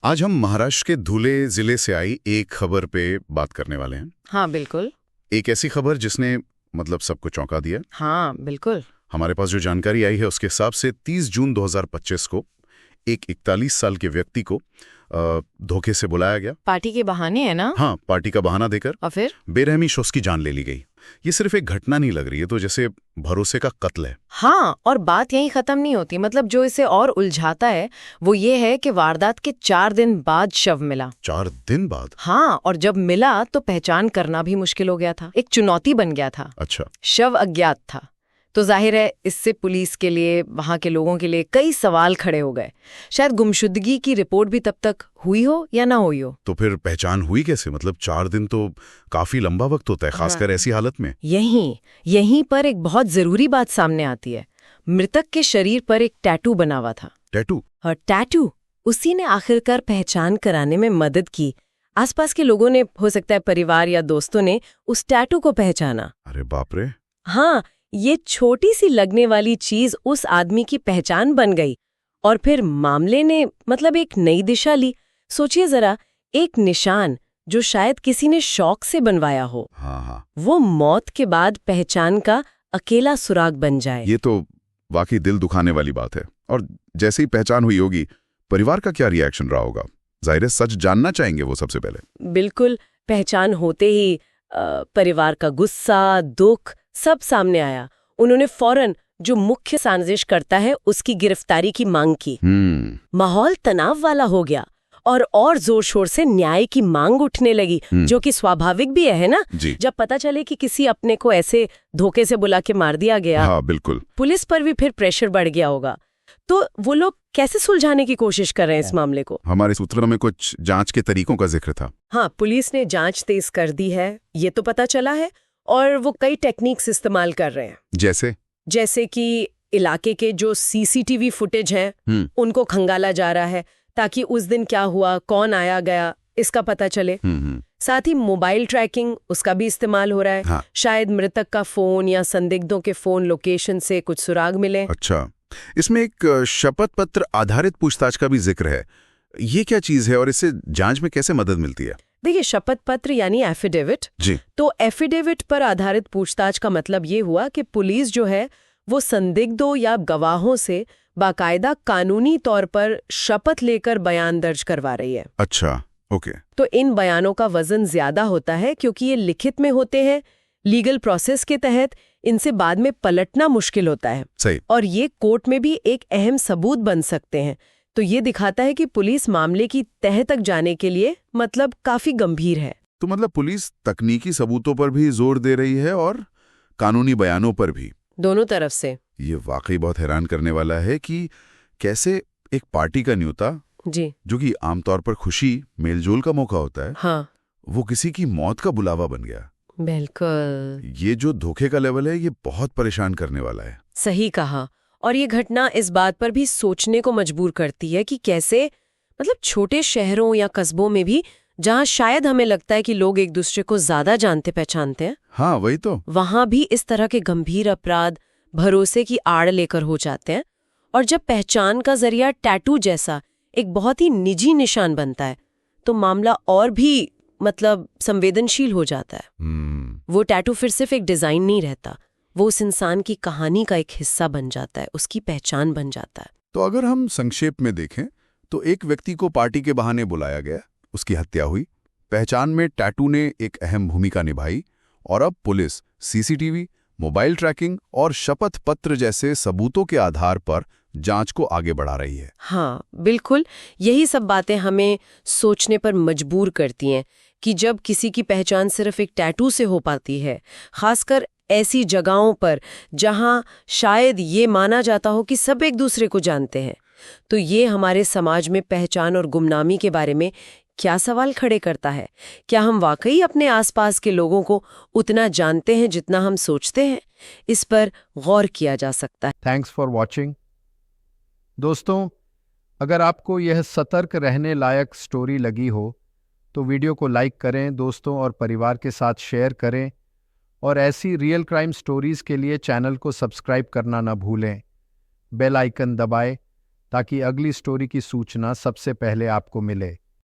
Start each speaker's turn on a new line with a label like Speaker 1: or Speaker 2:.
Speaker 1: आज हम महाराष्ट्र के धुले जिले से आई एक खबर पे बात करने वाले हैं।
Speaker 2: हाँ बिल्कुल।
Speaker 1: एक ऐसी खबर जिसने सबको चौंका दिया।
Speaker 2: हाँ बिल्कुल।
Speaker 1: हमारे पास जो जानकारी आई है उसके हिसाब से 30 जून 2025 को एक 41 साल के व्यक्ति को धोखे से बुलाया गया।
Speaker 2: पार्टी के बहाने है ना?
Speaker 1: हाँ, पार्टी का बहाना देकर
Speaker 2: और फिर
Speaker 1: बेरहमी से उसकी जान ले ली गई। ये सिर्फ एक घटना नहीं लग रही है, तो जैसे भरोसे का कत्ल है।
Speaker 2: हाँ, और बात यहीं खत्म नहीं होती। जो इसे और उलझाता है वो ये है कि वारदात के 4 दिन बाद शव मिला।
Speaker 1: 4 दिन बाद?
Speaker 2: हाँ, और जब मिला तो पहचान करना भी मुश्किल हो गया था। एक चुनौती बन गया था।
Speaker 1: अच्छा।
Speaker 2: शव अज्ञात था, तो जाहिर है इससे पुलिस के लिए, वहां के लोगों के लिए कई सवाल खड़े हो गए। शायद गुमशुदगी की रिपोर्ट भी तब तक हुई हो या ना हुई हो।
Speaker 1: तो फिर पहचान हुई कैसे? 4 दिन तो काफी लंबा वक्त होता है, खासकर ऐसी हालत में।
Speaker 2: यहीं पर एक बहुत जरूरी बात सामने आती है। मृतक के शरीर पर एक टैटू बना हुआ था।
Speaker 1: टैटू?
Speaker 2: और टैटू उसी ने आखिरकार पहचान कराने में मदद की। आसपास के लोगों ने, हो सकता है परिवार या दोस्तों ने, उस टैटू को पहचाना।
Speaker 1: अरे बाप रे।
Speaker 2: हाँ, ये छोटी सी लगने वाली चीज उस आदमी की पहचान बन गई और फिर मामले ने एक नई दिशा ली। सोचिए जरा, एक निशान जो शायद किसी ने शौक से बनवाया हो,
Speaker 1: हाँ,
Speaker 2: वो मौत के बाद पहचान का अकेला सुराग बन जाए।
Speaker 1: ये तो वाकई दिल दुखाने वाली बात है। और जैसे ही पहचान हुई होगी, परिवार का क्या रिएक्शन रहा होगा? जाहिर है सच जानना चाहेंगे वो सबसे पहले।
Speaker 2: बिल्कुल। पहचान होते ही परिवार का गुस्सा, दुख सब सामने आया। उन्होंने फौरन जो मुख्य साजिश करता है उसकी गिरफ्तारी की मांग की। माहौल तनाव वाला हो गया और जोर शोर से न्याय की मांग उठने लगी, जो कि स्वाभाविक भी है ना, जब पता चले कि किसी अपने को ऐसे धोखे से बुला के मार दिया गया।
Speaker 1: हाँ, बिल्कुल।
Speaker 2: पुलिस पर भी फिर प्रेशर बढ़ गया होगा। तो वो लोग कैसे सुलझाने की कोशिश कर रहे हैं इस मामले को?
Speaker 1: हमारे सूत्रों में कुछ जांच के तरीकों का जिक्र था।
Speaker 2: हाँ, पुलिस ने जांच तेज कर दी है, ये तो पता चला है। और वो कई टेक्निक्स इस्तेमाल कर रहे हैं। जैसे कि इलाके के जो सीसीटीवी फुटेज हैं उनको खंगाला जा रहा है, ताकि उस दिन क्या हुआ, कौन आया गया, इसका पता चले। साथ ही मोबाइल ट्रैकिंग, उसका भी इस्तेमाल हो रहा है।
Speaker 1: हाँ।
Speaker 2: शायद मृतक का फोन या संदिग्धों के फोन लोकेशन से कुछ सुराग मिले।
Speaker 1: अच्छा, इसमें एक शपथ पत्र आधारित पूछताछ का भी जिक्र है। ये क्या चीज है और इससे जांच में कैसे मदद मिलती है?
Speaker 2: देखिए, शपथ पत्र यानी एफिडेविट। तो एफिडेविट पर आधारित पूछताछ का मतलब ये हुआ कि पुलिस जो है वो संदिग्धों या गवाहों से बाकायदा कानूनी तौर पर शपथ लेकर बयान दर्ज करवा रही है।
Speaker 1: अच्छा, ओके।
Speaker 2: तो इन बयानों का वजन ज्यादा होता है क्योंकि ये लिखित में होते हैं। लीगल प्रोसेस के तहत इनसे बाद में पलटना मुश्किल होता है।
Speaker 1: सही।
Speaker 2: और ये कोर्ट में भी एक अहम सबूत बन सकते हैं। तो ये दिखाता है कि पुलिस मामले की तह तक जाने के लिए काफी गंभीर है।
Speaker 1: तो पुलिस तकनीकी सबूतों पर भी जोर दे रही है और कानूनी बयानों पर भी,
Speaker 2: दोनों तरफ से।
Speaker 1: ये वाकई बहुत हैरान करने वाला है कि कैसे एक पार्टी का न्योता, जो कि आमतौर पर खुशी मेलजोल का मौका होता है,
Speaker 2: हाँ,
Speaker 1: वो किसी की मौत का बुलावा बन गया।
Speaker 2: बिल्कुल।
Speaker 1: ये जो धोखे का लेवल है, ये बहुत परेशान करने वाला है।
Speaker 2: सही कहा। और ये घटना इस बात पर भी सोचने को मजबूर करती है कि कैसे छोटे शहरों या कस्बों में भी, जहां शायद हमें लगता है कि लोग एक दूसरे को ज्यादा जानते पहचानते हैं,
Speaker 1: हाँ वही तो,
Speaker 2: वहां भी इस तरह के गंभीर अपराध भरोसे की आड़ लेकर हो जाते हैं। और जब पहचान का जरिया टैटू जैसा एक बहुत ही निजी निशान बनता है, तो मामला और भी संवेदनशील हो जाता है। वो टैटू फिर सिर्फ एक डिजाइन नहीं रहता, वो उस इंसान की कहानी का एक हिस्सा बन जाता है, उसकी पहचान बन जाता है।
Speaker 1: तो अगर हम संक्षेप में देखें तो एक व्यक्ति को पार्टी के बहाने बुलाया गया, उसकी हत्या हुई, पहचान में टैटू ने एक अहम भूमिका निभाई, और अब पुलिस सीसीटीवी, मोबाइल ट्रैकिंग और शपथ पत्र जैसे सबूतों के आधार पर जांच को आगे बढ़ा रही है।
Speaker 2: हाँ बिल्कुल, यही सब बातें हमें सोचने पर मजबूर करती हैं कि जब किसी की पहचान सिर्फ एक टैटू से हो पाती है, खासकर ऐसी जगहों पर जहां शायद ये माना जाता हो कि सब एक दूसरे को जानते हैं, तो ये हमारे समाज में पहचान और गुमनामी के बारे में क्या सवाल खड़े करता है? क्या हम वाकई अपने आसपास के लोगों को उतना जानते हैं जितना हम सोचते हैं? इस पर गौर किया जा सकता है।
Speaker 3: Thanks for watching. दोस्तों, अगर आपको यह सतर्क रहने लायक स्टोरी लगी हो तो वीडियो को लाइक करें, दोस्तों और परिवार के साथ शेयर करें, और ऐसी रियल क्राइम स्टोरीज के लिए चैनल को सब्सक्राइब करना न भूलें। बेल आइकन दबाएं ताकि अगली स्टोरी की सूचना सबसे पहले आपको मिले।